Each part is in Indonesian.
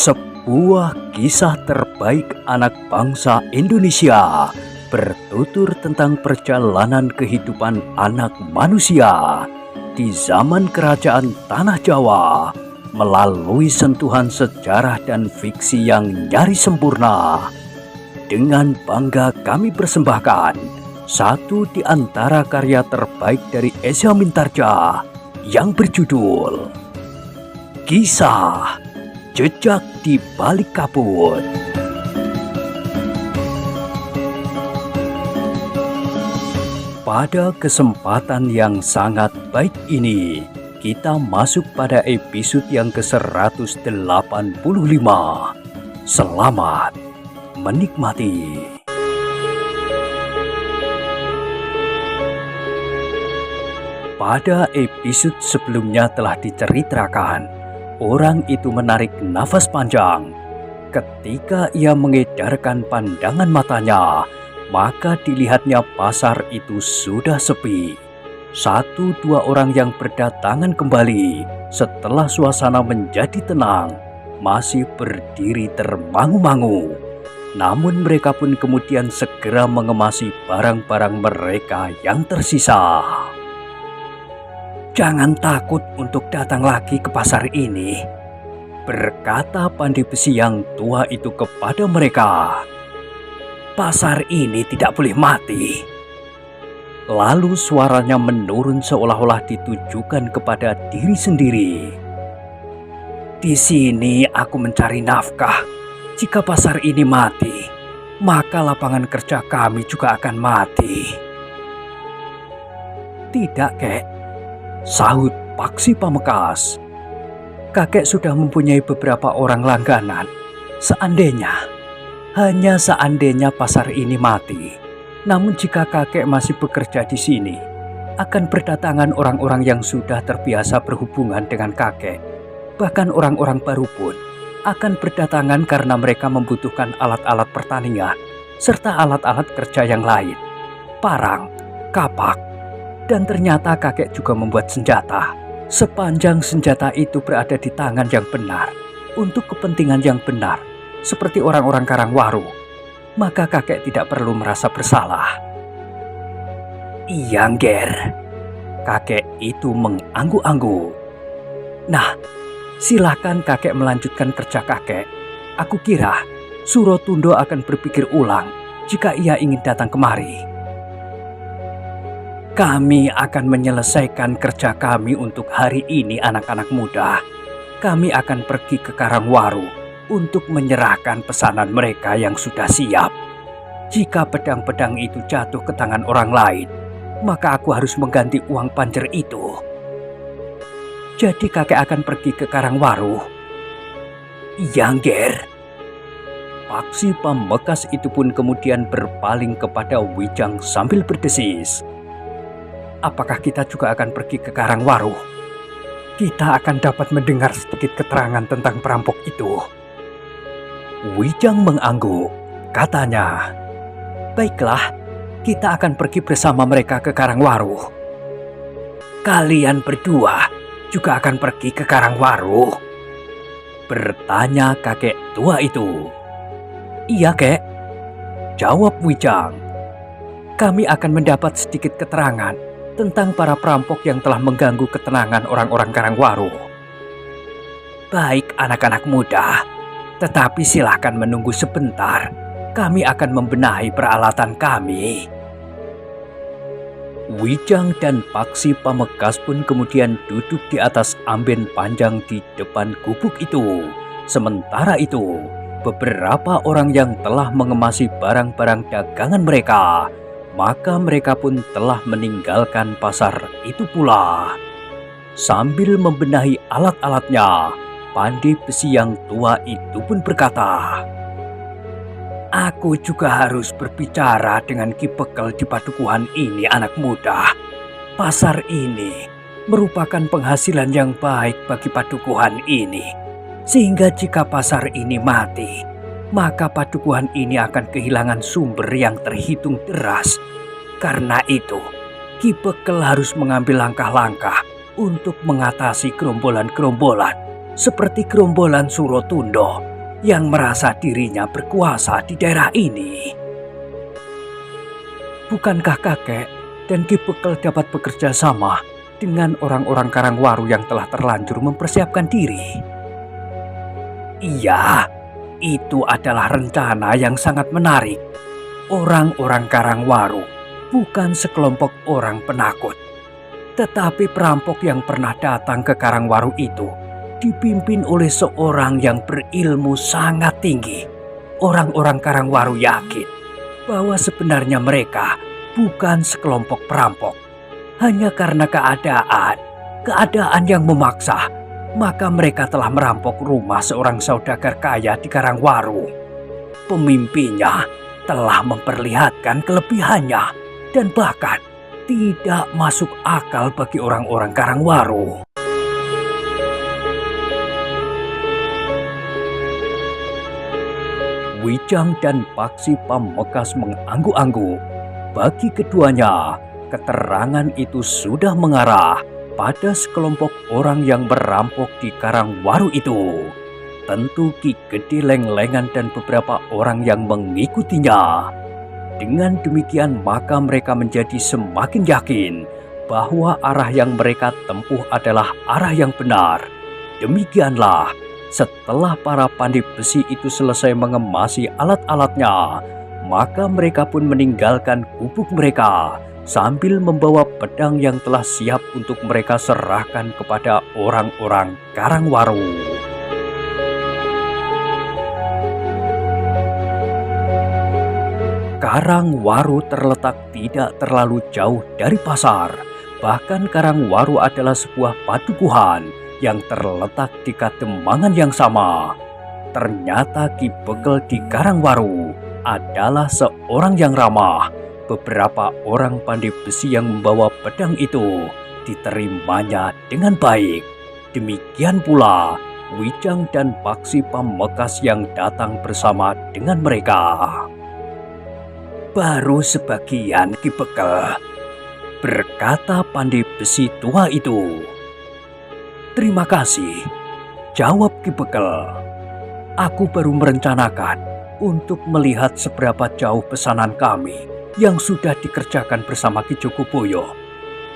Sebuah kisah terbaik anak bangsa Indonesia bertutur tentang perjalanan kehidupan anak manusia di zaman kerajaan Tanah Jawa melalui sentuhan sejarah dan fiksi yang nyaris sempurna. Dengan bangga kami persembahkan satu di antara karya terbaik dari Esa Mintarja yang berjudul Kisah Jejak di Balik Kabut. Pada kesempatan yang sangat baik ini, kita masuk pada episode yang ke-185. Selamat menikmati. Pada episode sebelumnya telah diceritakan, orang itu menarik nafas panjang. Ketika ia mengedarkan pandangan matanya, maka dilihatnya pasar itu sudah sepi. Satu dua orang yang berdatangan kembali setelah suasana menjadi tenang masih berdiri termangu-mangu. Namun mereka pun kemudian segera mengemasi barang-barang mereka yang tersisa. "Jangan takut untuk datang lagi ke pasar ini," berkata pandai besi yang tua itu kepada mereka. "Pasar ini tidak boleh mati." Lalu suaranya menurun seolah-olah ditujukan kepada diri sendiri. "Di sini aku mencari nafkah. Jika pasar ini mati, maka lapangan kerja kami juga akan mati." "Tidak, Kek," sahut Paksi Pamekas. "Kakek sudah mempunyai beberapa orang langganan. Hanya seandainya pasar ini mati, namun jika kakek masih bekerja di sini, akan berdatangan orang-orang yang sudah terbiasa berhubungan dengan kakek. Bahkan orang-orang baru pun akan berdatangan karena mereka membutuhkan alat-alat pertanian serta alat-alat kerja yang lain, parang, kapak. Dan ternyata kakek juga membuat senjata. Sepanjang senjata itu berada di tangan yang benar, untuk kepentingan yang benar, seperti orang-orang Karangwaru, maka kakek tidak perlu merasa bersalah." "Iya, Ngger," kakek itu mengangguk-angguk. "Nah, silakan kakek melanjutkan kerja kakek. Aku kira Surotundo akan berpikir ulang jika ia ingin datang kemari." "Kami akan menyelesaikan kerja kami untuk hari ini, anak-anak muda. Kami akan pergi ke Karangwaru untuk menyerahkan pesanan mereka yang sudah siap. Jika pedang-pedang itu jatuh ke tangan orang lain, maka aku harus mengganti uang panjer itu." "Jadi kakek akan pergi ke Karangwaru?" "Iya, Ngger." Paksi Pamekas itu pun kemudian berpaling kepada Wijang sambil berdesis. "Apakah kita juga akan pergi ke Karangwaru? Kita akan dapat mendengar sedikit keterangan tentang perampok itu." Wijang mengangguk. Katanya, "Baiklah, kita akan pergi bersama mereka ke Karangwaru." "Kalian berdua juga akan pergi ke Karangwaru?" bertanya kakek tua itu. "Iya, Kek," jawab Wijang. "Kami akan mendapat sedikit keterangan tentang para perampok yang telah mengganggu ketenangan orang-orang Karangwaru." "Baik, anak-anak muda, tetapi silakan menunggu sebentar. Kami akan membenahi peralatan kami." Wijang dan Paksi Pamekas pun kemudian duduk di atas amben panjang di depan gubuk itu. Sementara itu, beberapa orang yang telah mengemasi barang-barang dagangan mereka, maka mereka pun telah meninggalkan pasar itu pula. Sambil membenahi alat-alatnya, pandai besi yang tua itu pun berkata, "Aku juga harus berbicara dengan Ki Bekel di padukuhan ini, anak muda. Pasar ini merupakan penghasilan yang baik bagi padukuhan ini. Sehingga jika pasar ini mati, maka padukuhan ini akan kehilangan sumber yang terhitung deras. Karena itu, Ki Bekel harus mengambil langkah-langkah untuk mengatasi gerombolan-gerombolan seperti gerombolan Surotundo yang merasa dirinya berkuasa di daerah ini. Bukankah kakek dan Ki Bekel dapat bekerja sama dengan orang-orang Karangwaru yang telah terlanjur mempersiapkan diri? Iya, itu adalah rencana yang sangat menarik. Orang-orang Karangwaru bukan sekelompok orang penakut, tetapi perampok yang pernah datang ke Karangwaru itu dipimpin oleh seorang yang berilmu sangat tinggi. Orang-orang Karangwaru yakin bahwa sebenarnya mereka bukan sekelompok perampok. Hanya karena keadaan yang memaksa, maka mereka telah merampok rumah seorang saudagar kaya di Karangwaru. Pemimpinnya telah memperlihatkan kelebihannya dan bahkan tidak masuk akal bagi orang-orang Karangwaru. Wijang dan Paksi Pamekasan mengangguk-angguk. Bagi keduanya, keterangan itu sudah mengarah pada sekelompok orang yang merampok di Karangwaru itu. Tentu Ki Gede Lenglengan dan beberapa orang yang mengikutinya. Dengan demikian maka mereka menjadi semakin yakin bahwa arah yang mereka tempuh adalah arah yang benar. Demikianlah, setelah para pandai besi itu selesai mengemasi alat-alatnya, maka mereka pun meninggalkan gubuk mereka sambil membawa pedang yang telah siap untuk mereka serahkan kepada orang-orang Karangwaru. Karangwaru terletak tidak terlalu jauh dari pasar. Bahkan Karangwaru adalah sebuah padukuhan yang terletak di Kademangan yang sama. Ternyata Ki Bekel di Karangwaru adalah seorang yang ramah. Beberapa orang pandai besi yang membawa pedang itu diterimanya dengan baik. Demikian pula Wijang dan Paksi Pamekasan yang datang bersama dengan mereka. Baru sebagian, Ki Bekel, berkata pandai besi tua itu. Terima kasih, jawab Ki Bekel. Aku baru merencanakan untuk melihat seberapa jauh pesanan kami yang sudah dikerjakan bersama Ki Jogoboyo.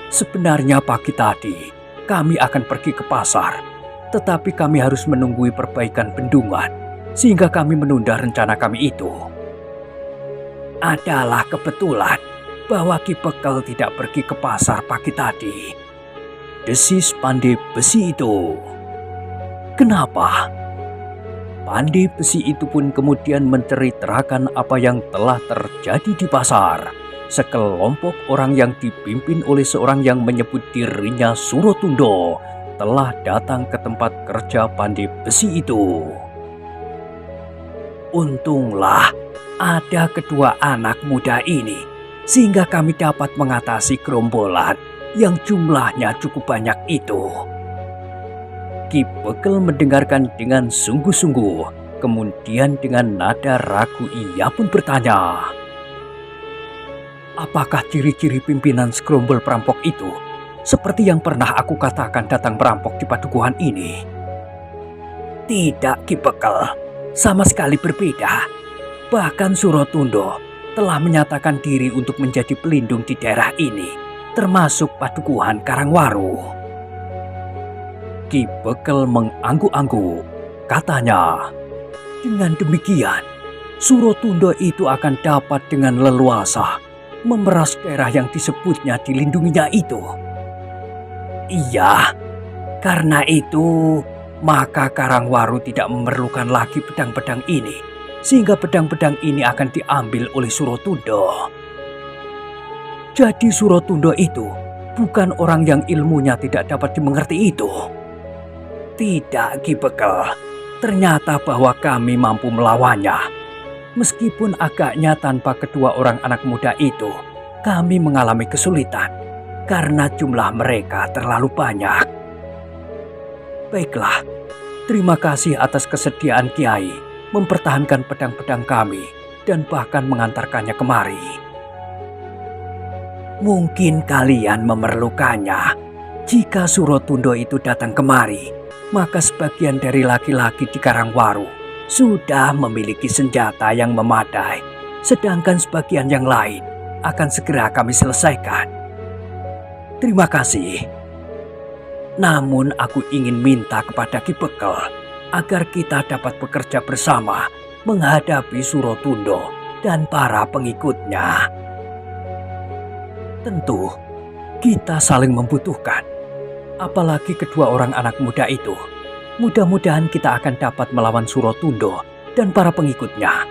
Sebenarnya pagi tadi kami akan pergi ke pasar, tetapi kami harus menunggui perbaikan bendungan sehingga kami menunda rencana kami itu. Adalah kebetulan bahwa Ki Bekel tidak pergi ke pasar pagi tadi, desis pandai besi itu. Kenapa? Pandai besi itu pun kemudian menceritakan apa yang telah terjadi di pasar. Sekelompok orang yang dipimpin oleh seorang yang menyebut dirinya Surotundo telah datang ke tempat kerja pandai besi itu. Untunglah ada kedua anak muda ini, sehingga kami dapat mengatasi gerombolan yang jumlahnya cukup banyak itu. Ki Bekel mendengarkan dengan sungguh-sungguh, kemudian dengan nada ragu ia pun bertanya, apakah ciri-ciri pimpinan segerombol perampok itu seperti yang pernah aku katakan datang merampok di padukuhan ini? Tidak, Ki Bekel, sama sekali berbeda. Bahkan Surotundo telah menyatakan diri untuk menjadi pelindung di daerah ini, termasuk padukuhan Karangwaru. Ki Bekel mengangguk-angguk. Katanya, dengan demikian, Surotundo itu akan dapat dengan leluasa memeras daerah yang disebutnya dilindunginya itu. Iya, karena itu maka Karangwaru tidak memerlukan lagi pedang-pedang ini, sehingga pedang-pedang ini akan diambil oleh Surotundo. Jadi Surotundo itu bukan orang yang ilmunya tidak dapat dimengerti itu. Tidak, Ki Bekel, ternyata bahwa kami mampu melawannya. Meskipun agaknya tanpa kedua orang anak muda itu, kami mengalami kesulitan karena jumlah mereka terlalu banyak. Baiklah, terima kasih atas kesediaan Kiai mempertahankan pedang-pedang kami dan bahkan mengantarkannya kemari. Mungkin kalian memerlukannya. Jika Surotundo itu datang kemari, maka sebagian dari laki-laki di Karangwaru sudah memiliki senjata yang memadai, sedangkan sebagian yang lain akan segera kami selesaikan. Terima kasih. Namun aku ingin minta kepada Ki Bekel agar kita dapat bekerja bersama menghadapi Surotundo dan para pengikutnya. Tentu, kita saling membutuhkan. Apalagi kedua orang anak muda itu. Mudah-mudahan kita akan dapat melawan Surotundo dan para pengikutnya.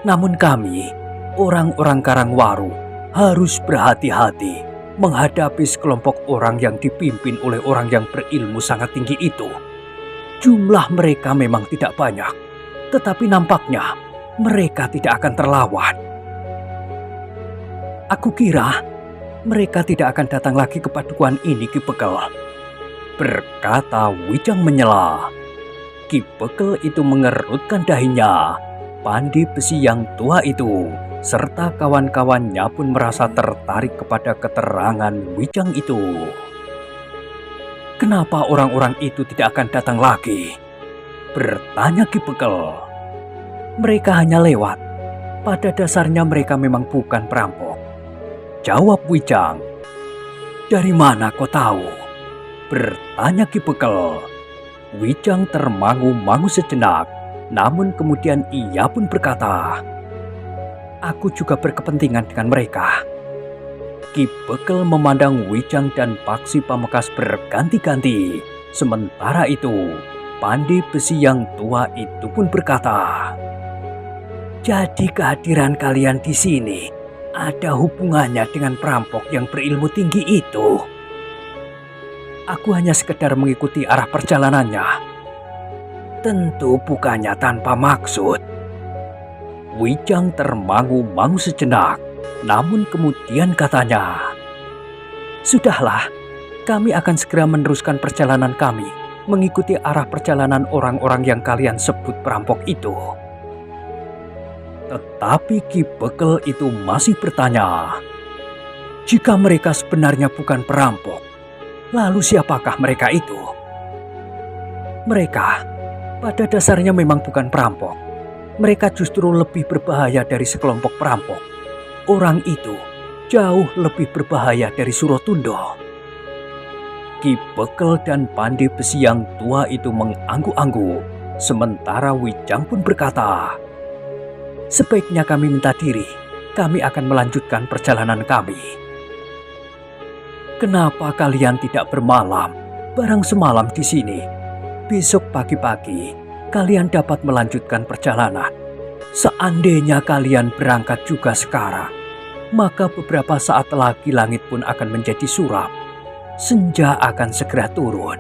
Namun kami, orang-orang Karangwaru, harus berhati-hati menghadapi sekelompok orang yang dipimpin oleh orang yang berilmu sangat tinggi itu. Jumlah mereka memang tidak banyak, tetapi nampaknya mereka tidak akan terlawan. Aku kira mereka tidak akan datang lagi ke padukuhan ini, Ki Bekel, berkata Wijang menyela. Ki Bekel itu mengerutkan dahinya. Pandai besi yang tua itu serta kawan-kawannya pun merasa tertarik kepada keterangan Wijang itu. Kenapa orang-orang itu tidak akan datang lagi? Bertanya Ki Bekel. Mereka hanya lewat. Pada dasarnya mereka memang bukan perampok, jawab Wijang. Dari mana kau tahu? Bertanya Ki Bekel. Wijang termangu-mangu sejenak, namun kemudian ia pun berkata, aku juga berkepentingan dengan mereka. Ki Bekel memandang Wijang dan Paksi Pamekasan berganti-ganti. Sementara itu, pandai besi yang tua itu pun berkata, jadi kehadiran kalian di sini ada hubungannya dengan perampok yang berilmu tinggi itu. Aku hanya sekedar mengikuti arah perjalanannya. Tentu bukannya tanpa maksud. Wijang termangu-mangu sejenak, namun kemudian katanya, sudahlah, kami akan segera meneruskan perjalanan kami mengikuti arah perjalanan orang-orang yang kalian sebut perampok itu. Tetapi Ki Bekel itu masih bertanya, jika mereka sebenarnya bukan perampok, lalu siapakah mereka itu? Mereka pada dasarnya memang bukan perampok. Mereka justru lebih berbahaya dari sekelompok perampok. Orang itu jauh lebih berbahaya dari Surotundo. Ki Bekel dan pandai besi yang tua itu mengangguk-angguk. Sementara Wijang pun berkata, sebaiknya kami minta diri, kami akan melanjutkan perjalanan kami. Kenapa kalian tidak bermalam barang semalam di sini? Besok pagi-pagi kalian dapat melanjutkan perjalanan. Seandainya kalian berangkat juga sekarang, maka beberapa saat lagi langit pun akan menjadi suram. Senja akan segera turun.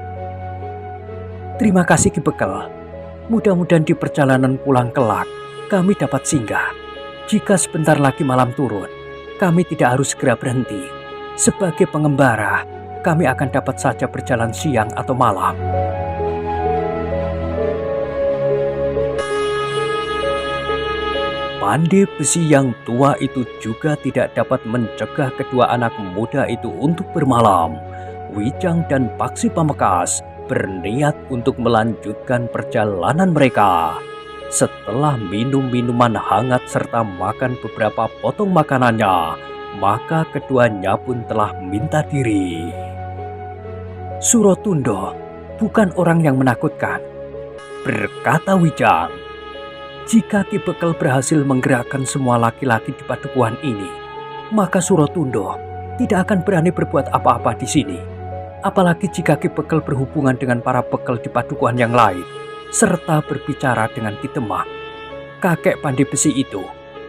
Terima kasih Ki Bekel. Mudah-mudahan di perjalanan pulang kelak kami dapat singgah. Jika sebentar lagi malam turun, kami tidak harus segera berhenti. Sebagai pengembara, kami akan dapat saja berjalan siang atau malam. Pandai besi yang tua itu juga tidak dapat mencegah kedua anak muda itu untuk bermalam. Wijang dan Paksi Pamekasan berniat untuk melanjutkan perjalanan mereka. Setelah minum minuman hangat serta makan beberapa potong makanannya, maka keduanya pun telah minta diri. Surotundo bukan orang yang menakutkan, berkata Wijang. Jika Ki Bekel berhasil menggerakkan semua laki-laki di padukuhan ini, maka Surotundo tidak akan berani berbuat apa-apa di sini. Apalagi jika Ki Bekel berhubungan dengan para bekel di padukuhan yang lain, serta berbicara dengan Ki Demak. Kakek pandai besi itu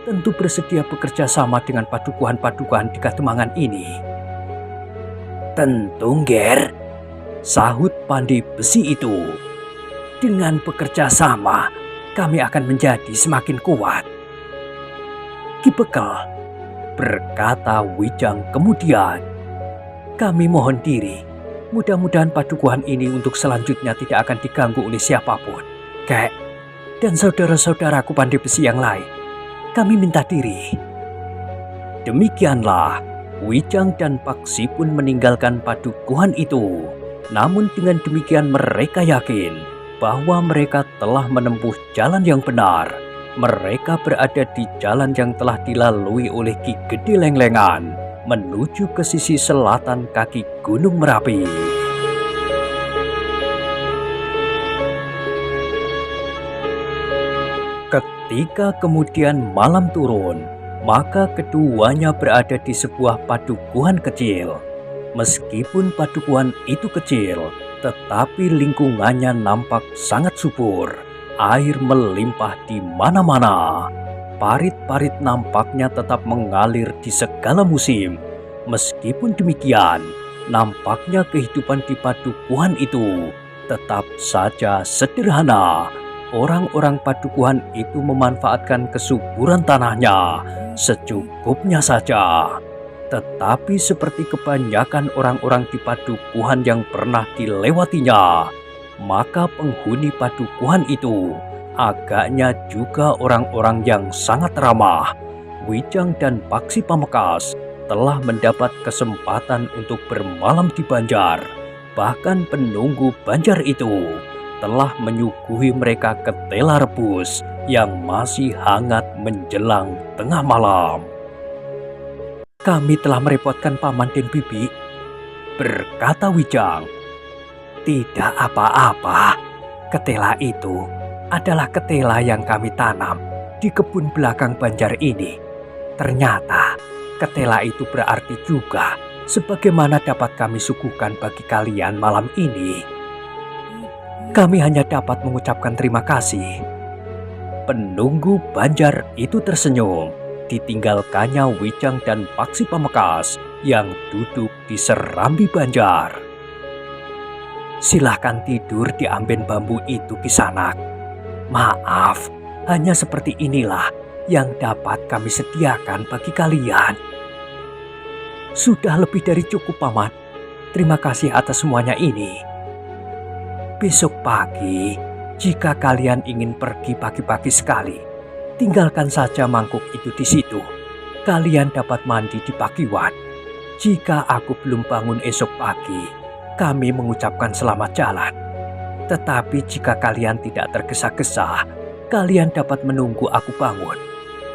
tentu bersedia bekerja sama dengan padukuhan-padukuhan di Kademangan ini. Tentu, Nger, sahut pandai besi itu. Dengan bekerja sama, kami akan menjadi semakin kuat. Ki Bekel, berkata Wijang kemudian, kami mohon diri. Mudah-mudahan padukuhan ini untuk selanjutnya tidak akan diganggu oleh siapapun. Kek, dan saudara-saudaraku pandai besi yang lain, kami minta diri. Demikianlah, Wijang dan Paksi pun meninggalkan padukuhan itu. Namun dengan demikian mereka yakin bahwa mereka telah menempuh jalan yang benar. Mereka berada di jalan yang telah dilalui oleh Ki Gede Lenglengan menuju ke sisi selatan kaki Gunung Merapi. Ketika kemudian malam turun, maka keduanya berada di sebuah padukuhan kecil. Meskipun padukuhan itu kecil, tetapi lingkungannya nampak sangat subur. Air melimpah di mana-mana. Parit-parit nampaknya tetap mengalir di segala musim. Meskipun demikian, nampaknya kehidupan di padukuhan itu tetap saja sederhana. Orang-orang padukuhan itu memanfaatkan kesuburan tanahnya secukupnya saja. Tetapi seperti kebanyakan orang-orang di padukuhan yang pernah dilewatinya, maka penghuni padukuhan itu agaknya juga orang-orang yang sangat ramah. Wijang dan Paksi Pamekasan telah mendapat kesempatan untuk bermalam di Banjar. Bahkan penunggu Banjar itu telah menyuguhi mereka ketela rebus yang masih hangat menjelang tengah malam. "Kami telah merepotkan Paman dan Bibi," berkata Wijang. "Tidak apa-apa, ketela itu adalah ketela yang kami tanam di kebun belakang Banjar ini. Ternyata ketela itu berarti juga sebagaimana dapat kami suguhkan bagi kalian malam ini. Kami hanya dapat mengucapkan terima kasih." Penunggu Banjar itu tersenyum. Ditinggalkannya Wijang dan Paksi Pamekasan yang duduk di serambi Banjar. "Silahkan tidur di amben bambu itu, Kisanak. Maaf, hanya seperti inilah yang dapat kami sediakan bagi kalian." "Sudah lebih dari cukup, Paman. Terima kasih atas semuanya ini. Besok pagi, jika kalian ingin pergi pagi-pagi sekali, tinggalkan saja mangkuk itu di situ. Kalian dapat mandi di Pakiwan. Jika aku belum bangun esok pagi, kami mengucapkan selamat jalan. Tetapi jika kalian tidak tergesa-gesa, kalian dapat menunggu aku bangun.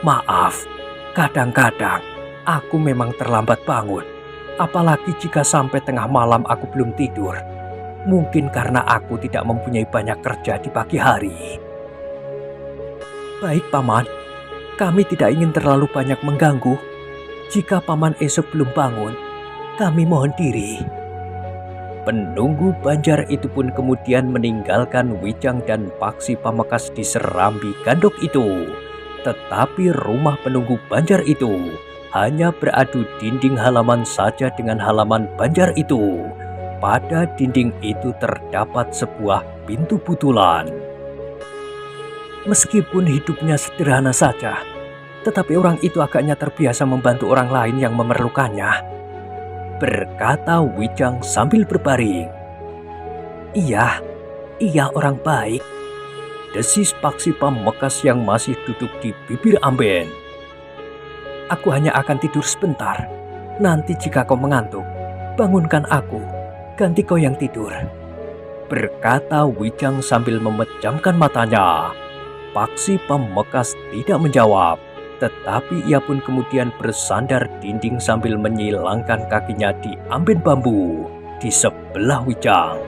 Maaf, kadang-kadang aku memang terlambat bangun. Apalagi jika sampai tengah malam aku belum tidur. Mungkin karena aku tidak mempunyai banyak kerja di pagi hari." "Baik, Paman. Kami tidak ingin terlalu banyak mengganggu. Jika Paman esok belum bangun, kami mohon diri." Penunggu Banjar itu pun kemudian meninggalkan Wijang dan Paksi Pamekasan di serambi gandok itu. Tetapi rumah penunggu Banjar itu hanya beradu dinding halaman saja dengan halaman Banjar itu. Pada dinding itu terdapat sebuah pintu butulan. "Meskipun hidupnya sederhana saja, tetapi orang itu agaknya terbiasa membantu orang lain yang memerlukannya," berkata Wijang sambil berbaring. Iya orang baik," desis Paksi Pamekasan yang masih duduk di bibir amben. "Aku hanya akan tidur sebentar. Nanti jika kau mengantuk, bangunkan aku. Ganti kau yang tidur," berkata Wijang sambil memejamkan matanya. Paksi Pamekasan tidak menjawab, tetapi ia pun kemudian bersandar dinding sambil menyilangkan kakinya di amben bambu di sebelah Wijang.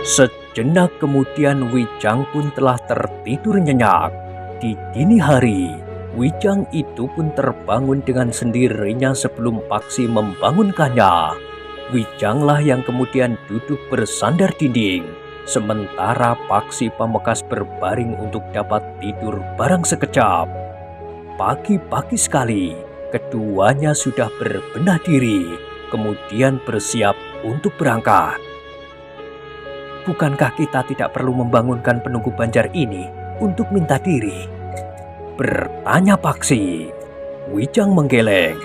Sejenak kemudian Wijang pun telah tertidur nyenyak. Di dini hari, Wijang itu pun terbangun dengan sendirinya sebelum Paksi membangunkannya. Wijanglah yang kemudian duduk bersandar dinding, sementara Paksi Pamekasan berbaring untuk dapat tidur barang sekejap. Pagi-pagi sekali, keduanya sudah berbenah diri, kemudian bersiap untuk berangkat. "Bukankah kita tidak perlu membangunkan penunggu Banjar ini untuk minta diri?" bertanya Paksi. Wijang menggeleng.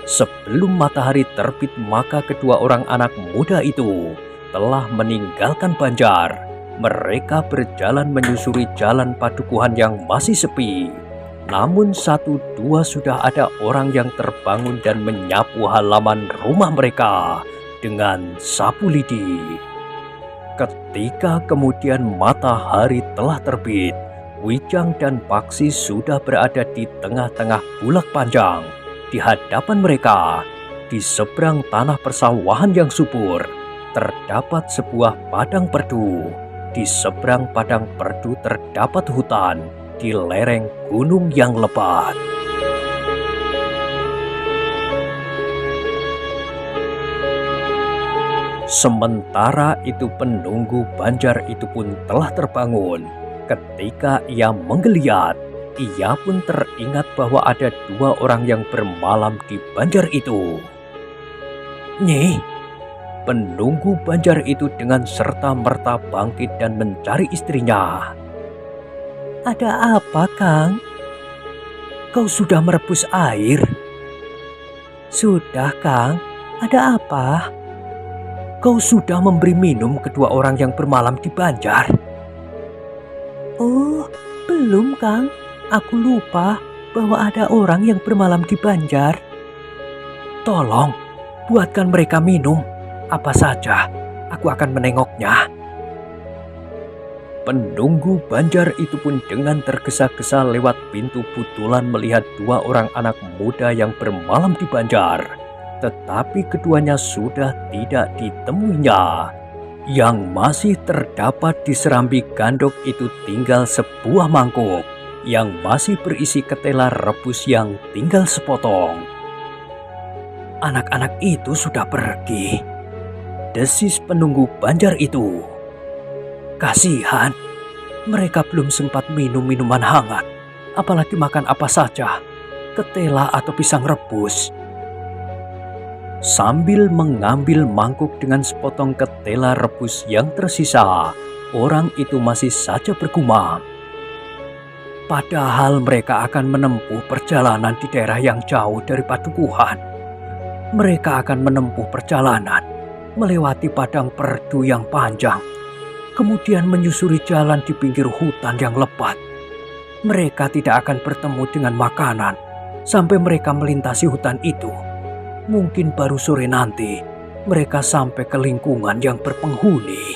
Sebelum matahari terbit, maka kedua orang anak muda itu telah meninggalkan Banjar. Mereka berjalan menyusuri jalan padukuhan yang masih sepi. Namun satu dua sudah ada orang yang terbangun dan menyapu halaman rumah mereka. dengan sapu lidi. Ketika kemudian matahari telah terbit, Wijang dan Paksi sudah berada di tengah-tengah bulak panjang. Di hadapan mereka, di seberang tanah persawahan yang subur, terdapat sebuah padang perdu. Di seberang padang perdu terdapat hutan di lereng gunung yang lebat. Sementara itu penunggu Banjar itu pun telah terbangun. Ketika ia menggeliat, ia pun teringat bahwa ada 2 orang yang bermalam di Banjar itu. Nyi, penunggu Banjar itu dengan serta-merta bangkit dan mencari istrinya. Ada apa, Kang? Kau sudah merebus air? Sudah, Kang. Ada apa? Kau sudah memberi minum kedua orang yang bermalam di Banjar? Oh, belum, Kang. Aku lupa bahwa ada orang yang bermalam di Banjar. Tolong, buatkan mereka minum. Apa saja, aku akan menengoknya. Penunggu Banjar itu pun dengan tergesa-gesa lewat pintu butulan melihat 2 orang anak muda yang bermalam di Banjar. Tetapi keduanya sudah tidak ditemuinya. Yang masih terdapat di serambi gandok itu tinggal sebuah mangkuk yang masih berisi ketela rebus yang tinggal sepotong. Anak-anak itu sudah pergi, desis penunggu Banjar itu. Kasihan, mereka belum sempat minum minuman hangat, apalagi makan apa saja, ketela atau pisang rebus. Sambil mengambil mangkuk dengan sepotong ketela rebus yang tersisa, orang itu masih saja bergumam. Padahal mereka akan menempuh perjalanan di daerah yang jauh dari padukuhan. Mereka akan menempuh perjalanan melewati padang perdu yang panjang, kemudian menyusuri jalan di pinggir hutan yang lebat. Mereka tidak akan bertemu dengan makanan sampai mereka melintasi hutan itu. Mungkin baru sore nanti mereka sampai ke lingkungan yang berpenghuni.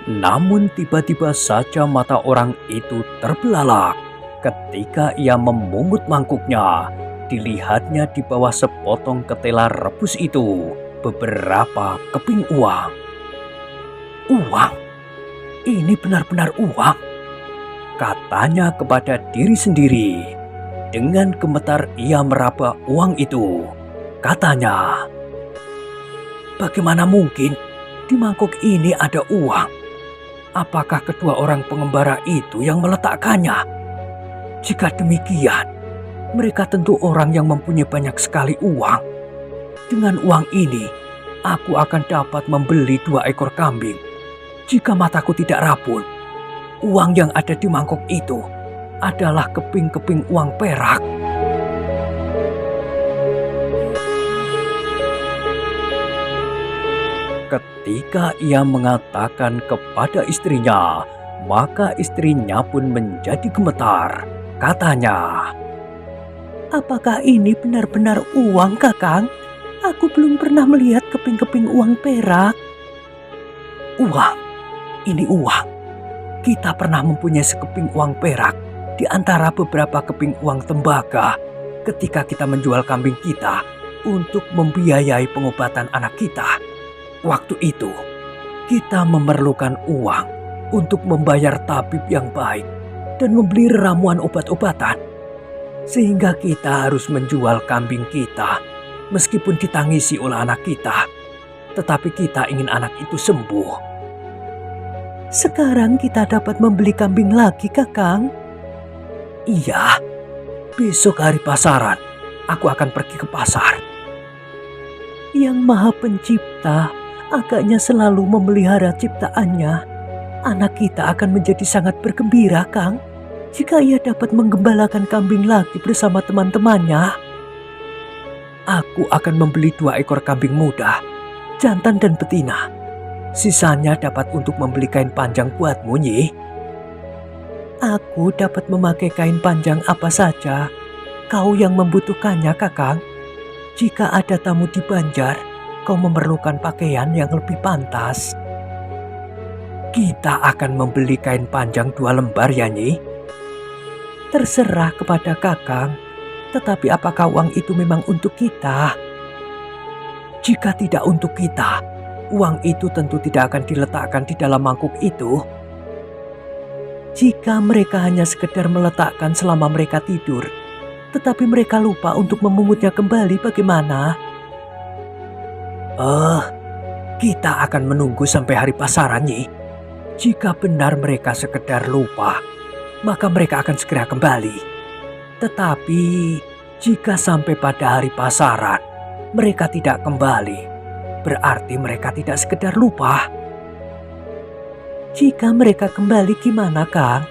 Namun tiba-tiba saja mata orang itu terbelalak. Ketika ia memungut mangkuknya, dilihatnya di bawah sepotong ketela rebus itu beberapa keping uang. Uang? Ini benar-benar uang? Katanya kepada diri sendiri. Dengan gemetar ia meraba uang itu. Katanya, bagaimana mungkin di mangkuk ini ada uang? Apakah kedua orang pengembara itu yang meletakkannya? Jika demikian, mereka tentu orang yang mempunyai banyak sekali uang. Dengan uang ini, aku akan dapat membeli 2 ekor kambing. Jika mataku tidak rabun, uang yang ada di mangkuk itu adalah keping-keping uang perak. Ketika ia mengatakan kepada istrinya, maka istrinya pun menjadi gemetar. Katanya, apakah ini benar-benar uang, Kakang? Aku belum pernah melihat keping-keping uang perak. Uang, ini uang. Kita pernah mempunyai sekeping uang perak di antara beberapa keping uang tembaga ketika kita menjual kambing kita untuk membiayai pengobatan anak kita. Waktu itu, kita memerlukan uang untuk membayar tabib yang baik dan membeli ramuan obat-obatan. Sehingga kita harus menjual kambing kita meskipun ditangisi oleh anak kita. Tetapi kita ingin anak itu sembuh. Sekarang kita dapat membeli kambing lagi, Kakang. Iya, besok hari pasaran, aku akan pergi ke pasar. Yang Maha Pencipta agaknya selalu memelihara ciptaannya. Anak kita akan menjadi sangat bergembira, Kang, jika ia dapat menggembalakan kambing lagi bersama teman-temannya. Aku akan membeli 2 ekor kambing muda, jantan dan betina. Sisanya dapat untuk membeli kain panjang buatmu, Nyi. Aku dapat memakai kain panjang apa saja. Kau yang membutuhkannya, Kakang. Jika ada tamu di Banjar, kau memerlukan pakaian yang lebih pantas. Kita akan membeli kain panjang 2 lembar ya, Nyi? Terserah kepada Kakang, tetapi apakah uang itu memang untuk kita? Jika tidak untuk kita, uang itu tentu tidak akan diletakkan di dalam mangkuk itu. Jika mereka hanya sekedar meletakkan selama mereka tidur, tetapi mereka lupa untuk memungutnya kembali, bagaimana? Kita akan menunggu sampai hari pasaran, Nyi. Jika benar mereka sekedar lupa, maka mereka akan segera kembali. Tetapi jika sampai pada hari pasaran mereka tidak kembali, berarti mereka tidak sekedar lupa. Jika mereka kembali gimana, Kang?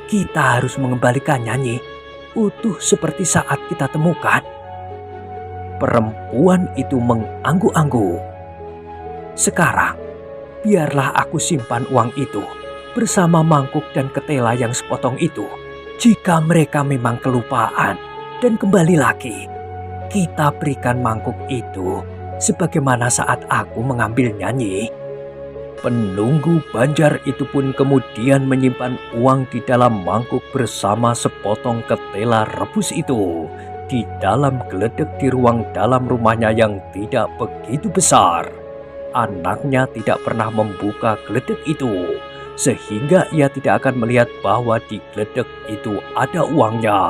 Kita harus mengembalikannya, Nyi, utuh seperti saat kita temukan. Perempuan itu mengangguk-angguk. Sekarang, biarlah aku simpan uang itu bersama mangkuk dan ketela yang sepotong itu. Jika mereka memang kelupaan dan kembali lagi, kita berikan mangkuk itu sebagaimana saat aku mengambilnya, Nyi. Penunggu Banjar itu pun kemudian menyimpan uang di dalam mangkuk bersama sepotong ketela rebus itu di dalam geledek di ruang dalam rumahnya yang tidak begitu besar. Anaknya tidak pernah membuka geledek itu, sehingga ia tidak akan melihat bahwa di geledek itu ada uangnya.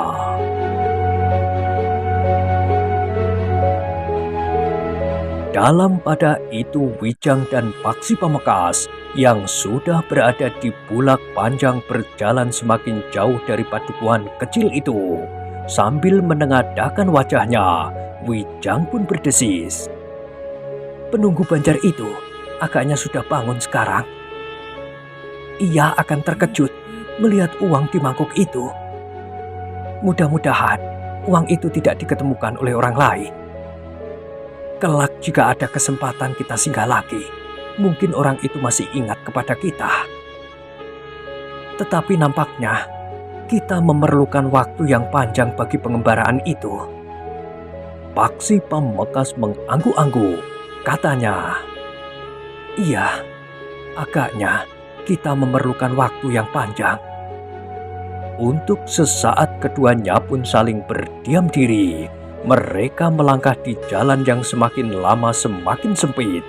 Dalam pada itu Wijang dan Paksi Pamekasan yang sudah berada di bulak panjang berjalan semakin jauh dari padukuhan kecil itu. Sambil menengadahkan wajahnya, Wijang pun berdesis. Penunggu Banjar itu agaknya sudah bangun sekarang. Ia akan terkejut melihat uang di mangkuk itu. Mudah-mudahan uang itu tidak diketemukan oleh orang lain. Kelak jika ada kesempatan kita singgah lagi, mungkin orang itu masih ingat kepada kita. Tetapi nampaknya kita memerlukan waktu yang panjang bagi pengembaraan itu. Paksi Pamekasan mengangguk-angguk. Katanya, iya, agaknya kita memerlukan waktu yang panjang. Untuk sesaat keduanya pun saling berdiam diri. Mereka melangkah di jalan yang semakin lama semakin sempit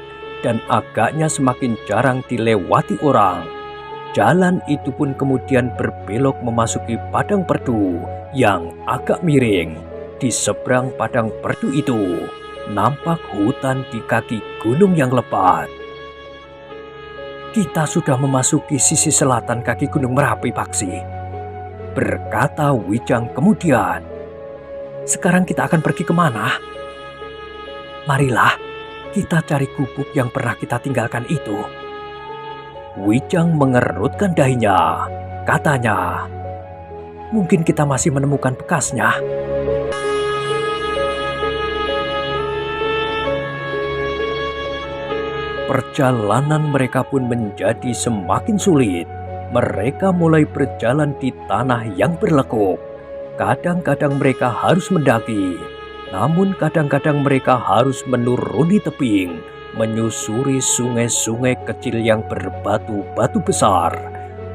dan agaknya semakin jarang dilewati orang. Jalan itu pun kemudian berbelok memasuki padang perdu yang agak miring. Di seberang padang perdu itu nampak hutan di kaki gunung yang lebat. Kita sudah memasuki sisi selatan kaki Gunung Merapi, Paksi, berkata Wijang kemudian. Sekarang kita akan pergi kemana? Marilah kita cari gubuk yang pernah kita tinggalkan itu. Wijang mengerutkan dahinya. Katanya, mungkin kita masih menemukan bekasnya. Perjalanan mereka pun menjadi semakin sulit. Mereka mulai berjalan di tanah yang berlekuk. Kadang-kadang mereka harus mendaki, namun kadang-kadang mereka harus menuruni tebing, menyusuri sungai-sungai kecil yang berbatu-batu besar.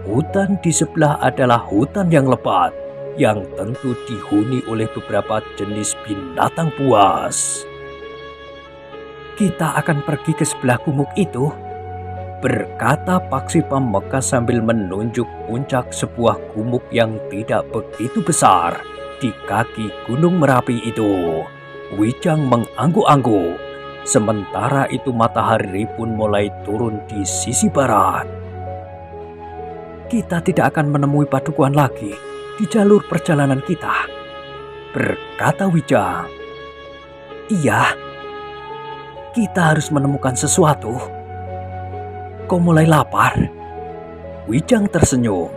Hutan di sebelah adalah hutan yang lebat, yang tentu dihuni oleh beberapa jenis binatang buas. Kita akan pergi ke sebelah gumuk itu, berkata Paksi Pamekasan sambil menunjuk puncak sebuah gumuk yang tidak begitu besar di kaki Gunung Merapi itu. Wijang mengangguk-angguk. Sementara itu matahari pun mulai turun di sisi barat. Kita tidak akan menemui padukuhan lagi di jalur perjalanan kita, berkata Wijang. Iya, kita harus menemukan sesuatu. Kau mulai lapar? Wijang tersenyum.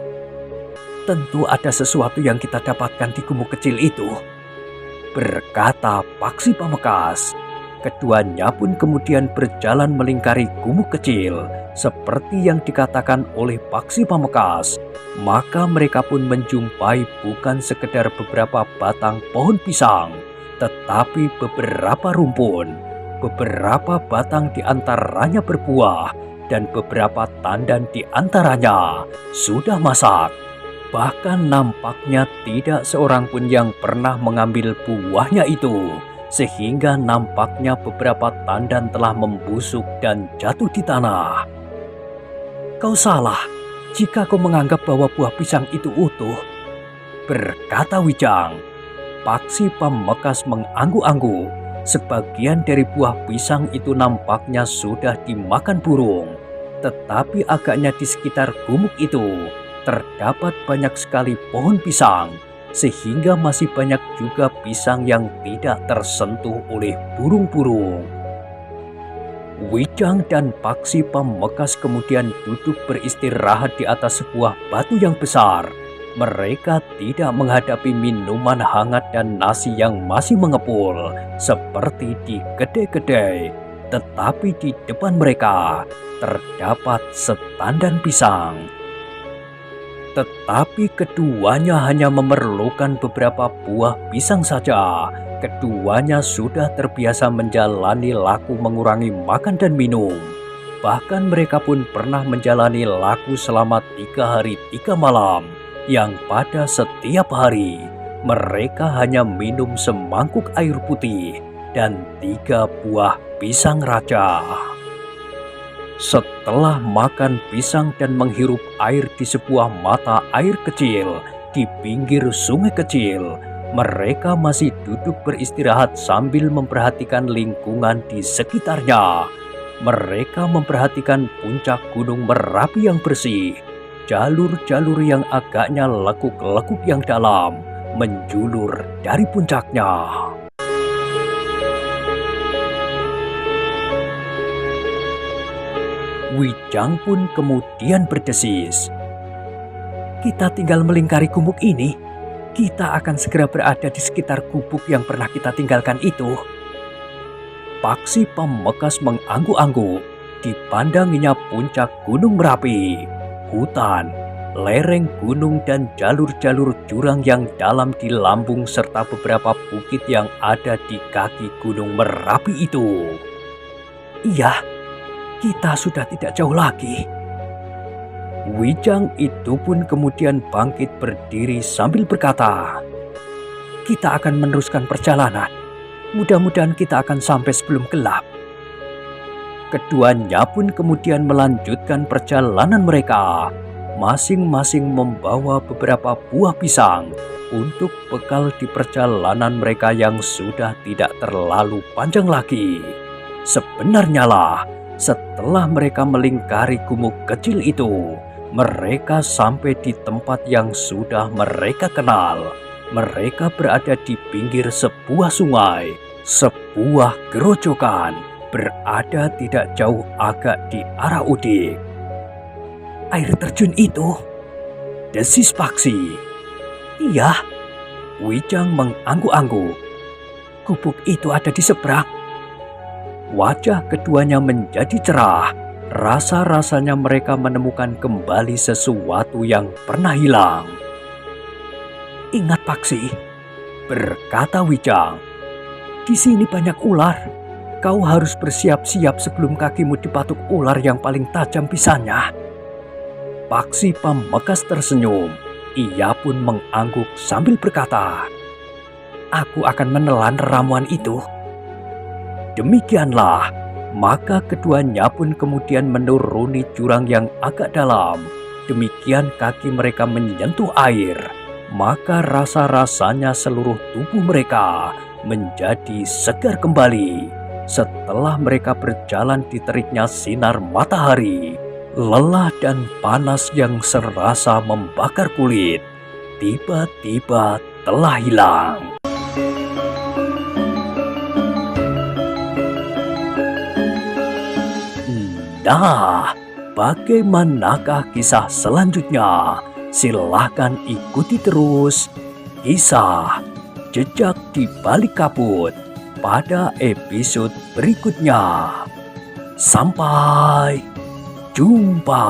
Tentu ada sesuatu yang kita dapatkan di gumuk kecil itu, berkata Paksi Pamekasan. Keduanya pun kemudian berjalan melingkari gumuk kecil seperti yang dikatakan oleh Paksi Pamekasan. Maka mereka pun menjumpai bukan sekedar beberapa batang pohon pisang, tetapi beberapa rumpun. beberapa batang di antaranya berbuah dan beberapa tandan di antaranya sudah masak. Bahkan nampaknya tidak seorang pun yang pernah mengambil buahnya itu, sehingga nampaknya beberapa tandan telah membusuk dan jatuh di tanah. "Kau salah jika kau menganggap bahwa buah pisang itu utuh," berkata Wijang. Paksi Pamekasan mengangguk-angguk. Sebagian dari buah pisang itu nampaknya sudah dimakan burung. Tetapi agaknya di sekitar gumuk itu terdapat banyak sekali pohon pisang, sehingga masih banyak juga pisang yang tidak tersentuh oleh burung-burung. Wijang dan Paksi Pamekasan kemudian duduk beristirahat di atas sebuah batu yang besar. Mereka tidak menghadapi minuman hangat dan nasi yang masih mengepul seperti di kedai-kedai, tetapi di depan mereka terdapat setandan pisang. Tetapi keduanya hanya memerlukan beberapa buah pisang saja. Keduanya sudah terbiasa menjalani laku mengurangi makan dan minum. Bahkan mereka pun pernah menjalani laku selama 3 hari 3 malam, yang pada setiap hari mereka hanya minum semangkuk air putih dan 3 buah pisang raja. Setelah makan pisang dan menghirup air di sebuah mata air kecil di pinggir sungai kecil, mereka masih duduk beristirahat sambil memperhatikan lingkungan di sekitarnya. Mereka memperhatikan puncak Gunung Merapi yang bersih, jalur-jalur yang agaknya lekuk-lekuk yang dalam menjulur dari puncaknya. Wijang pun kemudian berdesis, "Kita tinggal melingkari gumuk ini. Kita akan segera berada di sekitar gubuk yang pernah kita tinggalkan itu." Paksi Pamekasan mengangguk-angguk. Dipandanginya puncak Gunung Merapi, hutan, lereng gunung dan jalur-jalur jurang yang dalam di lambung serta beberapa bukit yang ada di kaki Gunung Merapi itu. "Iya, kita sudah tidak jauh lagi." Wijang itu pun kemudian bangkit berdiri sambil berkata, "Kita akan meneruskan perjalanan. Mudah-mudahan kita akan sampai sebelum gelap." Keduanya pun kemudian melanjutkan perjalanan mereka, masing-masing membawa beberapa buah pisang untuk bekal di perjalanan mereka yang sudah tidak terlalu panjang lagi. Sebenarnya lah, setelah mereka melingkari gumuk kecil itu, mereka sampai di tempat yang sudah mereka kenal. Mereka berada di pinggir sebuah sungai, sebuah gerojokan berada tidak jauh agak di arah Udik. "Air terjun itu?" desis Paksi. "Iya," Wijang mengangguk-angguk. "Gubuk itu ada di seberang." Wajah keduanya menjadi cerah. Rasa-rasanya mereka menemukan kembali sesuatu yang pernah hilang. "Ingat Paksi," berkata Wijang, "di sini banyak ular. Kau harus bersiap-siap sebelum kakimu dipatuk ular yang paling tajam pisahnya." Paksi Pamekasan tersenyum. Ia pun mengangguk sambil berkata, "Aku akan menelan ramuan itu." Demikianlah, maka keduanya pun kemudian menuruni jurang yang agak dalam. Demikian kaki mereka menyentuh air, maka rasa-rasanya seluruh tubuh mereka menjadi segar kembali. Setelah mereka berjalan di teriknya sinar matahari, lelah dan panas yang serasa membakar kulit tiba-tiba telah hilang. Nah, bagaimanakah kisah selanjutnya? Silahkan ikuti terus kisah Jejak di Balik Kabut pada episode berikutnya. Sampai jumpa.